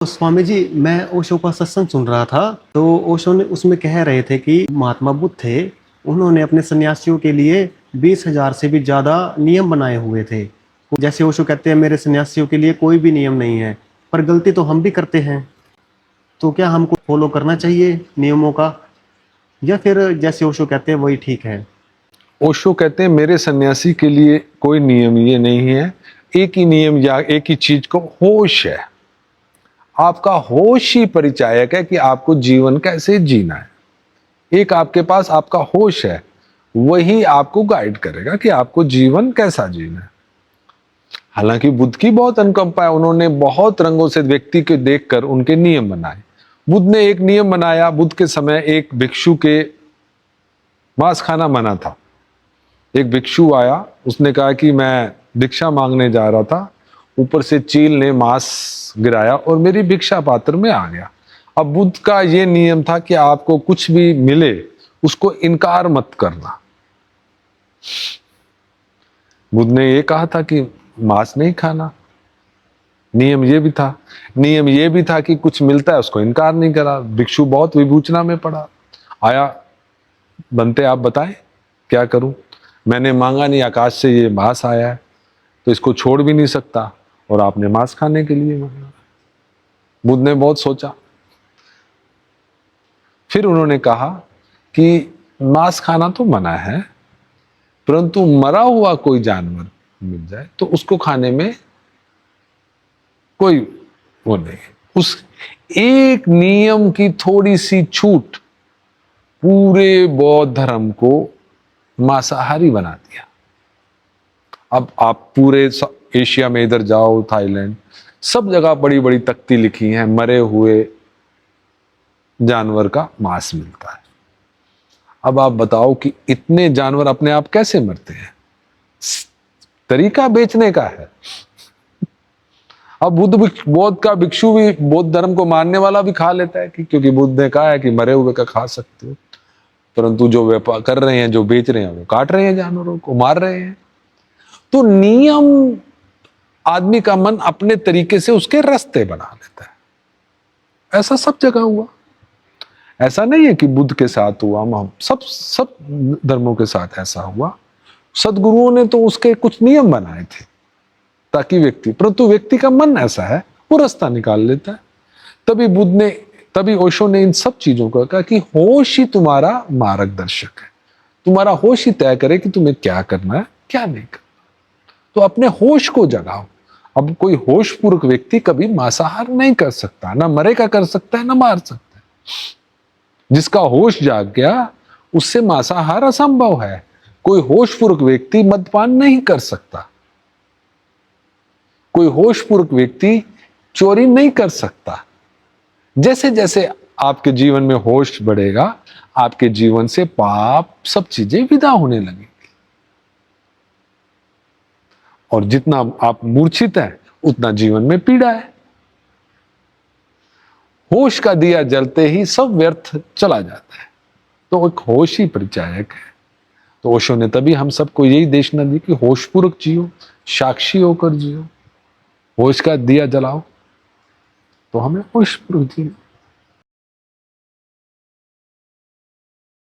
तो स्वामी जी, मैं ओशो का सत्संग सुन रहा था। तो ओशो ने उसमें कह रहे थे कि महात्मा बुद्ध थे, उन्होंने अपने सन्यासियों के लिए 20,000 से भी ज्यादा नियम बनाए हुए थे। जैसे ओशो कहते हैं, मेरे सन्यासियों के लिए कोई भी नियम नहीं है। पर गलती तो हम भी करते हैं। तो क्या हमको फॉलो करना चाहिए नियमों का, या फिर जैसे ओशो कहते हैं वही ठीक है? ओशो कहते हैं मेरे सन्यासी के लिए कोई नियम ये नहीं है। एक ही नियम या एक ही चीज को होश है। आपका होश ही परिचायक है कि आपको जीवन कैसे जीना है। एक आपके पास आपका होश है, वही आपको गाइड करेगा कि आपको जीवन कैसा जीना है। हालांकि बुद्ध की बहुत अनुकंपा है, उन्होंने बहुत रंगों से व्यक्ति को देखकर उनके नियम बनाए। बुद्ध ने एक नियम बनाया। बुद्ध के समय एक भिक्षु के मांस खाना मना था। एक भिक्षु आया, उसने कहा कि मैं भिक्षा मांगने जा रहा था, ऊपर से चील ने मांस गिराया और मेरी भिक्षा पात्र में आ गया। अब बुद्ध का ये नियम था कि आपको कुछ भी मिले उसको इनकार मत करना। बुद्ध ने ये कहा था कि मांस नहीं खाना। नियम ये भी था कि कुछ मिलता है उसको इनकार नहीं करा। भिक्षु बहुत विभूचना में पड़ा। आया, बनते आप बताएं क्या करूं, मैंने मांगा नहीं, आकाश से ये मांस आया है तो इसको छोड़ भी नहीं सकता, और आपने मांस खाने के लिए मांगा। बुद्ध ने बहुत सोचा, फिर उन्होंने कहा कि मांस खाना तो मना है, परंतु मरा हुआ कोई जानवर मिल जाए तो उसको खाने में कोई वो नहीं। उस एक नियम की थोड़ी सी छूट पूरे बौद्ध धर्म को मांसाहारी बना दिया। अब आप पूरे एशिया में इधर जाओ, थाईलैंड, सब जगह बड़ी बड़ी तख्ती लिखी हैं, मरे हुए जानवर का मांस मिलता है। अब आप बताओ कि इतने जानवर अपने आप कैसे मरते हैं? तरीका बेचने का है। अब बौद्ध का भिक्षु भी बौद्ध धर्म को मानने वाला भी खा लेता है कि क्योंकि बुद्ध ने कहा है कि मरे हुए का खा सकते हो, परंतु जो व्यापार कर रहे हैं, जो बेच रहे हैं, वो काट रहे हैं, जानवरों को मार रहे हैं। तो नियम आदमी का मन अपने तरीके से उसके रास्ते बना लेता है। ऐसा सब जगह हुआ। ऐसा नहीं है कि बुद्ध के साथ हुआ, हम सब धर्मों के साथ ऐसा हुआ। सदगुरुओं ने तो उसके कुछ नियम बनाए थे ताकि परंतु व्यक्ति का मन ऐसा है, वो रास्ता निकाल लेता है। तभी ओशो ने इन सब चीजों को कहा कि होश ही तुम्हारा मार्गदर्शक है। तुम्हारा होश ही तय करे कि तुम्हें क्या करना है, क्या नहीं करना। तो अपने होश को जगाओ। अब कोई होशपूर्वक व्यक्ति कभी मांसाहार नहीं कर सकता, ना मरेगा कर सकता है, ना मार सकता है। जिसका होश जाग गया उससे मांसाहार असंभव है। कोई होशपूर्वक व्यक्ति मद्यपान नहीं कर सकता। कोई होशपूर्वक व्यक्ति चोरी नहीं कर सकता। जैसे जैसे आपके जीवन में होश बढ़ेगा, आपके जीवन से पाप सब चीजें विदा होने लगेंगी। और जितना आप मूर्छित हैं उतना जीवन में पीड़ा है। होश का दिया जलते ही सब व्यर्थ चला जाता है। तो एक होश ही परिचायक है। तो ओशो ने तभी हम सबको यही देशना दी कि होशपूर्वक जियो, साक्षी होकर जियो, होश का दिया जलाओ, तो हमें होशपूर्वक जियो।